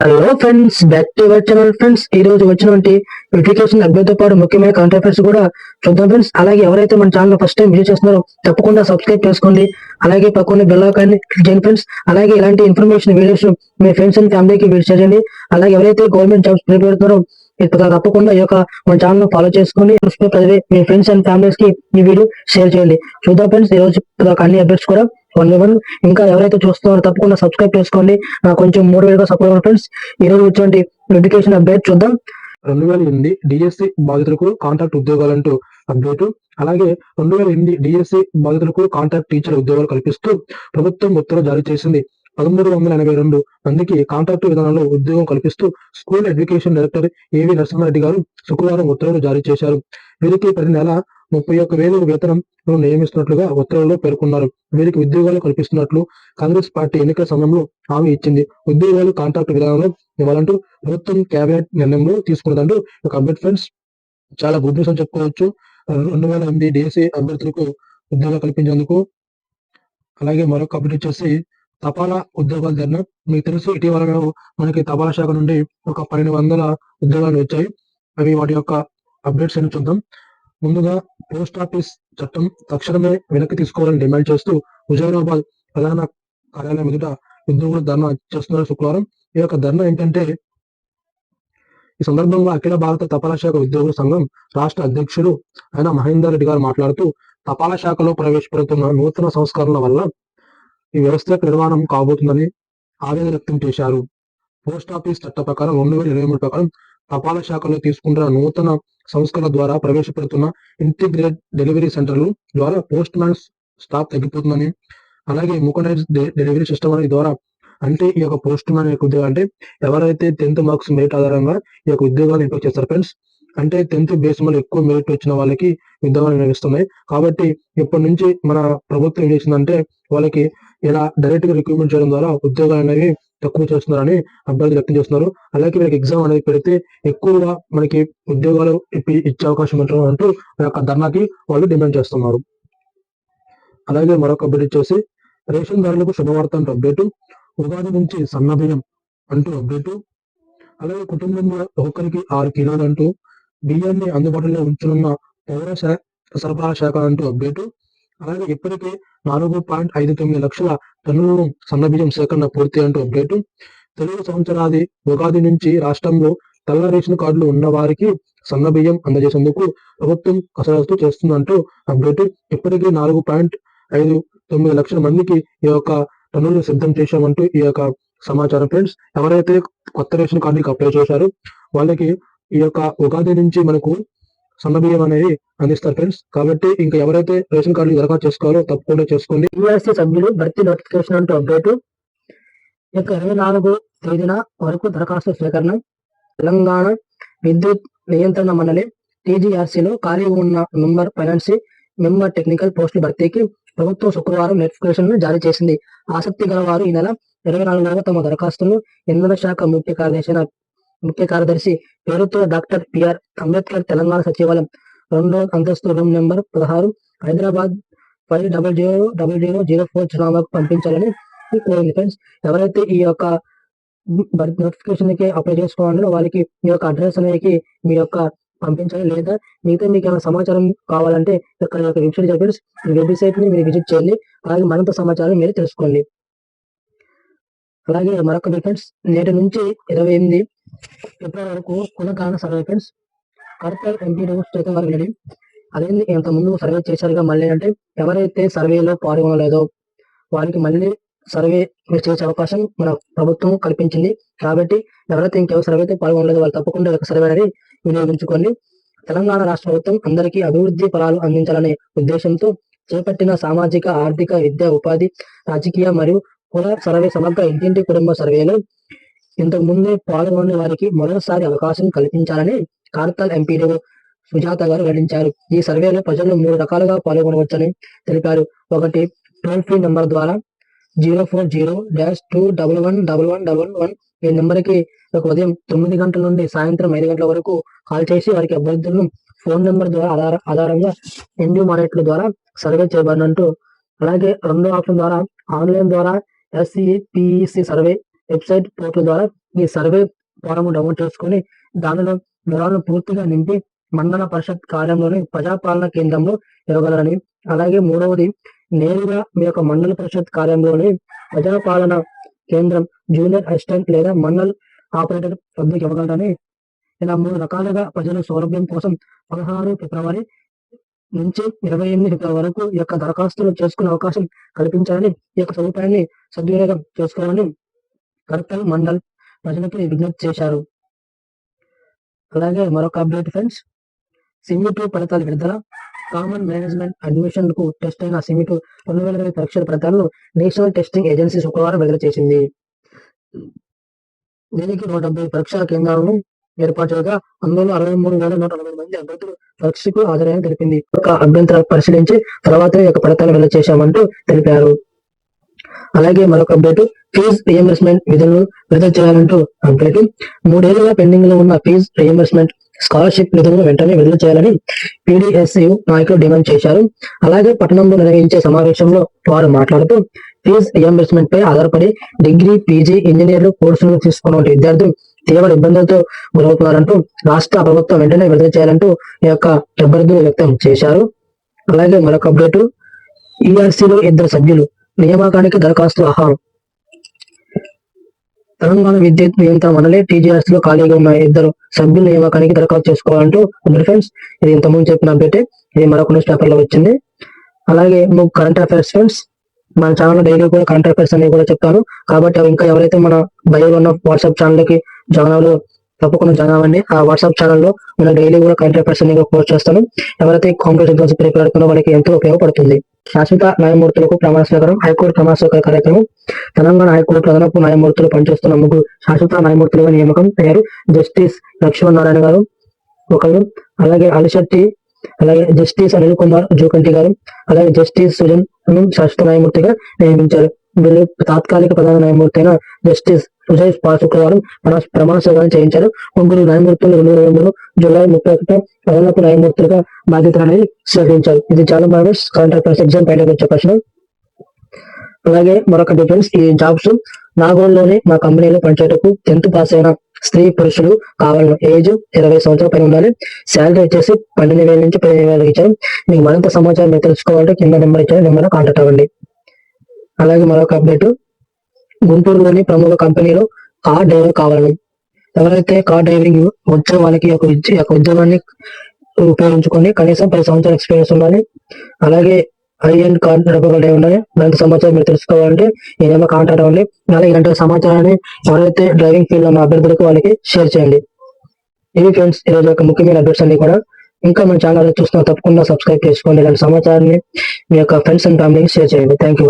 Hello friends, back to our channel friends. ఈ రోజు వచ్చినటువంటి నోటిఫికేషన్ అప్డేట్ తో పాటు ముఖ్యమైన కరెంట్ అఫైర్స్ కూడా చూద్దాం ఫ్రెండ్స్. అలాగే ఎవరైతే మన ఛానల్ ఫస్ట్ టైం విజిట్ చేస్తున్నారో తప్పకుండా సబ్స్క్రైబ్ చేసుకోండి. అలాగే పక్కన బెల్ ఐకాన్ని క్లిక్ చేయండి ఫ్రెండ్స్. అలాగే ఇలాంటి information videos me friends and ఫ్యామిలీకి షేర్ చేయండి. అలాగే ఎవరైతే గవర్నమెంట్ జాబ్స్ ప్రిపేర్ పెడుతున్నారో తప్పకుండా ఈ యొక్క మన ఛానల్ ఫాలో చేసుకుని చదివే మీ ఫ్రెండ్స్ అండ్ ఫ్యామిలీస్ కి ఈ వీడియో షేర్ చేయండి. చూద్దాం ఫ్రెండ్స్, ఈ రోజు అన్ని అప్డేట్స్ కూడా వన్. ఇంకా ఎవరైతే చూస్తున్నారో తప్పకుండా సబ్స్క్రైబ్ చేసుకోండి. కొంచెం మోటివేట్ గా సపోర్ట్ ఫ్రెండ్స్. ఈ రోజు వచ్చే నోటిఫికేషన్ అప్డేట్ చూద్దాం. 2008 డిఎస్సి బాధితులకు కాంట్రాక్ట్ ఉద్యోగాలంటూ అప్డేట్. అలాగే 2008 డిఎస్సి బాధితులకు కాంట్రాక్ట్ టీచర్ ఉద్యోగాలు కల్పిస్తూ ప్రభుత్వం ఉత్తర్వులు జారీ చేసింది. 1382 మందికి కాంట్రాక్టు విధానంలో ఉద్యోగం కల్పిస్తూ స్కూల్ ఎడ్యుకేషన్ డైరెక్టర్ ఏవి నరసింహారెడ్డి గారు శుక్రవారం ఉత్తర్వులు జారీ చేశారు. వీరికి ప్రతి నెల 31,000 వేతనం నియమిస్తున్నట్లుగా ఉత్తర్వుల్లో పేర్కొన్నారు. వీరికి ఉద్యోగాలు కల్పిస్తున్నట్లు కాంగ్రెస్ పార్టీ ఎన్నికల సమయంలో హామీ ఇచ్చింది. ఉద్యోగాలు కాంట్రాక్ట్ విధానంలో ఇవ్వాలంటూ ప్రభుత్వం కేబినెట్ నిర్ణయంలో తీసుకున్నదంటూ ఒక అప్డేట్ ఫ్రెండ్స్. చాలా గుడ్ న్యూస్ అని చెప్పుకోవచ్చు. 2008 డిఎస్సి అభ్యర్థులకు ఉద్యోగాలు కల్పించేందుకు. అలాగే మరొక అప్డేట్ వచ్చేసి తపాలా ఉద్యోగాల ధరణ. మీకు తెలుసు, ఇటీవల మనకి తపాలా శాఖ నుండి ఒక 1200 ఉద్యోగాలు వచ్చాయి. అవి వాటి యొక్క అప్డేట్స్ అని చూద్దాం. ముందుగా పోస్ట్ ఆఫీస్ చట్టం తక్షణమే వెనక్కి తీసుకోవాలని డిమాండ్ చేస్తూ హుజూరాబాద్ ప్రధాన కార్యాలయం ఎదుట ఉద్యోగులు ధర్నా చేస్తున్నారు శుక్రవారం. ఈ యొక్క ధర్నా ఏంటంటే, ఈ సందర్భంగా అఖిల భారత తపాలా శాఖ ఉద్యోగుల సంఘం రాష్ట్ర అధ్యక్షుడు అయిన మహేందర్ రెడ్డి గారు మాట్లాడుతూ, తపాలా శాఖలో ప్రవేశపెడుతున్న నూతన సంస్కరణల వల్ల ఈ వ్యవస్థ నిర్మాణం కాబోతుందని ఆవేదన వ్యక్తం చేశారు. పోస్ట్ ఆఫీస్ చట్ట ప్రకారం 2023 ప్రకారం తపాలా శాఖలో తీసుకుంటున్న నూతన సంస్కరణల ద్వారా ప్రవేశపెడుతున్న ఇంటిగ్రేటెడ్ డెలివరీ సెంటర్లు ద్వారా పోస్ట్ మ్యాన్ స్టాఫ్ తగ్గిపోతుందని, అలాగే ముకనైజ్డ్ డెలివరీ సిస్టమ్ అనేది ద్వారా, అంటే ఈ యొక్క పోస్ట్ మ్యాన్ యొక్క ఉద్యోగం అంటే ఎవరైతే 10th మార్క్స్ మెరిట్ ఆధారంగా ఈ యొక్క ఉద్యోగాలు ఎంపిక చేస్తారు ఫ్రెండ్స్. అంటే 10th బేస్ మీద ఎక్కువ మెరిట్ వచ్చిన వాళ్ళకి ఉద్యోగాలు నిర్వహిస్తున్నాయి. కాబట్టి ఇప్పటి నుంచి మన ప్రభుత్వం ఏం చేసిందంటే, వాళ్ళకి ఇలా డైరెక్ట్ గా రిక్రూట్మెంట్ చేయడం ద్వారా ఉద్యోగాలు అనేవి తక్కువ చేస్తున్నారని అభ్యర్థులు వ్యక్తం చేస్తున్నారు. అలాగే వీళ్ళకి ఎగ్జామ్ అనేది పెడితే ఎక్కువగా మనకి ఉద్యోగాలు ఇచ్చే అవకాశం ఉంటుంది అంటూ ఆ యొక్క ధర్నాకి వాళ్ళు డిమాండ్ చేస్తున్నారు. అలాగే మరొక అప్డేట్ వచ్చేసి రేషన్ దారులకు శుభవార్త అంటూ అప్డేట్. ఉగాది నుంచి సన్నబియ్యం అంటూ అప్డేట్. అలాగే కుటుంబంలో ఒక్కొక్కరికి 6 కిలోలు అంటూ బియ్యాన్ని అందుబాటులో ఉంచనున్న పౌర సరఫరా శాఖ అంటూ అప్డేట్. అలాగే ఇప్పటికే 4.59 లక్షల టన్నులను సన్నబియ్యం సేకరణ పూర్తి అంటూ అప్డేట్. తెలుగు సంవత్సరాది ఉగాది నుంచి రాష్ట్రంలో తెల్ల రేషన్ కార్డులు ఉన్న వారికి సన్నబియ్యం అందజేసేందుకు ప్రభుత్వం కసరత్తు చేస్తుందంటూ అప్డేట్. ఇప్పటికే 4.59 లక్షల మందికి ఈ యొక్క టన్నులు సిద్ధం చేశామంటూ ఈ యొక్క సమాచారం ఫ్రెండ్స్. ఎవరైతే కొత్త రేషన్ కార్డుకి అప్లై చేశారో వాళ్ళకి ఈ యొక్క ఉగాది నుంచి మనకు సన్నబియ్యం అనేది అందిస్తారు ఫ్రెండ్స్. కాబట్టి ఇంకా ఎవరైతే రేషన్ కార్డు దరఖాస్తు చేసుకోవాలో తప్పకుండా చేసుకోండి. యూఎస్సీ సభ్యులు భర్తీ నోటిఫికేషన్ అంటూ అప్డేట్. 24 తేదీన వరకు దరఖాస్తు స్వీకరణ. తెలంగాణ విద్యుత్ నియంత్రణ మండలి టీజీఆర్సీలో ఖాళీ ఉన్న మెంబర్ ఫైనాన్స్, మెంబర్ టెక్నికల్ పోస్టుల భర్తీకి ప్రభుత్వం శుక్రవారం నోటిఫికేషన్ జారీ చేసింది. ఆసక్తి గల వారు ఈ నెల 24 తమ దరఖాస్తులను ఇంధన శాఖ ముఖ్య కార్యదర్శి పేరుతో డాక్టర్ పిఆర్ అంబేద్కర్ తెలంగాణ సచివాలయం 2వ అంతస్తు రూమ్ నెంబర్ 16 హైదరాబాద్ 500004 చిరునామాకు పంపించాలని కోరింది ఫ్రెండ్స్. ఎవరైతే ఈ యొక్క నోటిఫికేషన్ కి అప్లై చేసుకోవాలో వాళ్ళకి మీ యొక్క అడ్రస్ అనేది మీ యొక్క పంపించాలి. లేదా మిగతా మీకు ఏమైనా సమాచారం కావాలంటే ఇక్కడ వెబ్సైట్ ని మీరు విజిట్ చేయండి. అలాగే మరింత సమాచారం మీరు తెలుసుకోండి. అలాగే మరొక ఫ్రెండ్స్, నేటి నుంచి 28 ఫిబ్రవరి వరకు కులగాన survey friends. Kadthal MP state వారు వెళ్ళి అదేంటి ఇంత ముందు సర్వే చేశారుగా, మళ్ళీ అంటే ఎవరైతే సర్వేలో పాల్గొనలేదో వారికి మళ్ళీ సర్వే చేసే అవకాశం మన ప్రభుత్వం కల్పించింది. కాబట్టి ఎవరైతే ఇంకెవరు సర్వేతో పాల్గొనలేదో వాళ్ళు తప్పకుండా ఒక సర్వే అనేది వినియోగించుకోండి. తెలంగాణ రాష్ట్ర ప్రభుత్వం అందరికీ అభివృద్ధి ఫలాలు అందించాలనే ఉద్దేశంతో చేపట్టిన సామాజిక, ఆర్థిక, విద్య, ఉపాధి, రాజకీయ మరియు కుల సర్వే సమగ్ర ఇంటింటి కుటుంబ సర్వేలో ఇంతకు ముందే పాల్గొనే వారికి మరోసారి అవకాశం కల్పించాలని కార్తల్ ఎంపీడీ సుజాత గారు వెల్లడించారు. ఈ సర్వేలో ప్రజలు 3 రకాలుగా పాల్గొనవచ్చని తెలిపారు. ఒకటి, టోల్ ఫ్రీ నెంబర్ ద్వారా 040-2111111 ఈ నెంబర్కి ఉదయం 9 గంటల నుండి సాయంత్రం 5 గంటల వరకు కాల్ చేసి వారికి అభ్యర్థులను ఫోన్ నెంబర్ ద్వారా ఆధారంగా ఎండ్యూమారేట్ల ద్వారా సర్వే చేయబడినట్టు. అలాగే రెండో ఆప్షన్ ద్వారా ఆన్లైన్ ద్వారా SCPEC సర్వే వెబ్సైట్ పోర్టల్ ద్వారా ఈ సర్వే ఫారం డౌన్లోడ్ చేసుకొని దానిలో వివరాలను పూర్తిగా నింపి మండల పరిషత్ కార్యంలోని ప్రజాపాలన కేంద్రంలో ఇవ్వగలరని, అలాగే మూడవది నేరుగా మీ యొక్క మండల పరిషత్ కార్యంలోని ప్రజాపాలన కేంద్రం జూనియర్ అసిస్టెంట్ లేదా మండల్ ఆపరేటర్ వద్దకు ఇవ్వగలరని, ఇలా 3 రకాలుగా ప్రజల సౌలభ్యం కోసం 16 ఫిబ్రవరి నుంచి 28 ఫిబ్రవరి వరకు ఈ యొక్క దరఖాస్తులు చేసుకునే అవకాశం కల్పించాలని, ఈ యొక్క సదుపాయాన్ని సద్వినియోగం చేసుకోవాలని కలెక్టర్ మండల్ ప్రజలకు విజ్ఞప్తి చేశారు. అలాగే మరొక అప్డేట్ ఫ్రెండ్స్, సిమిటు ఫలితాల విడుదల. కామన్ మేనేజ్మెంట్ అడ్మిషన్ కు టెస్ట్ అయిన సిమిటు 2020 పరీక్షల ఫలితాలను నేషనల్ టెస్టింగ్ ఏజెన్సీ శుక్రవారం విడుదల చేసింది. దీనికి 170 పరీక్షా కేంద్రాలను ఏర్పాటు చేయగా అందులో 63,140 మంది అభ్యర్థులు పరీక్షకు హాజరని తెలిపింది. ఒక అభ్యంతరాలు పరిశీలించి తర్వాతే ఈ యొక్క ఫలితాలు విడుదల చేశామంటూ తెలిపారు. అలాగే మరొక అప్డేట్, ఫీజు రియంబర్స్మెంట్ విధులను విడుదల చేయాలంటూ అప్డేట్. 3 ఏళ్లుగా పెండింగ్ లో ఉన్న ఫీజు రియంబర్స్మెంట్ స్కాలర్షిప్ నిధులను వెంటనే విడుదల చేయాలని PDSU నాయకులు డిమాండ్ చేశారు. అలాగే పట్టణంలో నిర్వహించే సమావేశంలో వారు మాట్లాడుతూ ఫీజు రియంబర్స్మెంట్ పై ఆధారపడి డిగ్రీ, PG, ఇంజనీర్లు కోర్సులు తీసుకున్న విద్యార్థులు తీవ్ర ఇబ్బందులతో గురవుతున్నారంటూ రాష్ట్ర ప్రభుత్వం వెంటనే విడుదల చేయాలంటూ ఈ యొక్క ఇబ్బందులు వ్యక్తం చేశారు. అలాగే మరొక అప్డేట్, ERCలో 2 సభ్యులు నియామకానికి దరఖాస్తులు ఆహ్వానం. తెలంగాణ విద్యుత్ నియంత్రణ మండలి TGRC లో ఖాళీగా ఉన్న 2 సభ్యుల నియామకానికి దరఖాస్తు చేసుకోవాలంటూ ఫ్రెండ్స్, ఇది ఇంతకుముందు చెప్పిన అప్డేట్. ఇది మరొక న్యూస్ పేపర్ లో వచ్చింది. అలాగే కరెంట్ అఫైర్స్ ఫ్రెండ్స్, మన ఛానల్ డైలీ కూడా కరెంట్ అఫైర్స్ అనేవి కూడా చెప్తాను. కాబట్టి అవి ఇంకా ఎవరైతే మన బయోలో ఉన్న వాట్సాప్ ఛానల్ కి జాయిన్ అవ్వాలో తప్పకుండా జాయిన్ అవ్వండి. ఆ వాట్సాప్ ఛానల్లో మన డైలీ కూడా కరెంట్ అఫైర్స్ అనేవి పోస్ట్ చేస్తాను. ఎవరైతే కాంపిటేటివ్ ఎగ్జామ్స్ ప్రిపేర్ అవుతున్నా వాళ్ళకి ఎంతో ఉపయోగపడుతుంది. శాశ్వత న్యాయమూర్తులకు ప్రమాణ స్వీకారం. హైకోర్టు ప్రమాణ స్వీకార కార్యక్రమం. తెలంగాణ హైకోర్టు అదనపు న్యాయమూర్తులు పనిచేస్తున్న 3 శాశ్వత న్యాయమూర్తులుగా నియామకం అయ్యారు. జస్టిస్ లక్ష్మణ్ నారాయణ గారు ఒకరు, అలాగే అలిశెట్టి, అలాగే జస్టిస్ అనిల్ కుమార్ జోకంటి గారు, అలాగే జస్టిస్ సుజన్ శాశ్వత న్యాయమూర్తిగా నియమించారు. వీళ్ళు తాత్కాలిక ప్రధాన న్యాయమూర్తి అయిన జస్టిస్ సుజయ్ పాల్ శుక్రవారం ప్రమాణ స్వీకారం చేయించారు. 3 న్యాయమూర్తులు 2023 జూలై 31 అదనపు న్యాయమూర్తులుగా బాధ్యతలు అనేది స్వీకరించారు. ఇది చాలా బాగా కరెంట్ అఫైర్స్ ఎగ్జామ్ పైన వచ్చే ప్రశ్న. అలాగే మరొక డిఫరెన్స్, ఈ జాబ్స్ నాగోల్లోనే మా కంపెనీలో పనిచేయటకు 10th పాస్ అయిన స్త్రీ పురుషులు కావాలను. ఏజ్ 20 సంవత్సరాల పైన ఉండాలి. శాలరీ వచ్చేసి 12,000 నుంచి 15,000 ఇచ్చారు. మీకు మరింత సమాచారం మీరు తెలుసుకోవాలంటే కింద నెంబర్ ఇచ్చారు, నెంబర్ కాంటాక్ట్ అవ్వండి. అలాగే మరొక అప్డేట్, గుంటూరులోని ప్రముఖ కంపెనీలో కార్ డ్రైవర్ కావాలను. ఎవరైతే కార్ డ్రైవింగ్ వచ్చే వాళ్ళకి యొక్క ఉద్యోగాన్ని ఉపయోగించుకొని కనీసం 10 సంవత్సరాల ఎక్స్పీరియన్స్ ఉండాలి. అలాగే హై-ఎండ్ కార్ నడపగలిగే ఉండాలి. మరింత సమాచారం మీరు తెలుసుకోవాలంటే ఈ నెంబర్ కాంటాక్ట్ అవ్వండి. అలాగే ఇలాంటి సమాచారాన్ని ఎవరైతే డ్రైవింగ్ ఫీల్డ్ ఉన్న అభ్యర్థులకు వాళ్ళకి షేర్ చేయండి. ఇవి ఫ్రెండ్స్ ఈరోజు యొక్క ముఖ్యమైన అప్డేట్స్ అన్ని కూడా. ఇంకా మన ఛానల్ చూస్తున్న తప్పకుండా సబ్స్క్రైబ్ చేసుకోండి. ఇలాంటి సమాచారాన్ని మీ యొక్క ఫ్రెండ్స్ అండ్ ఫ్యామిలీకి షేర్ చేయండి. Thank you.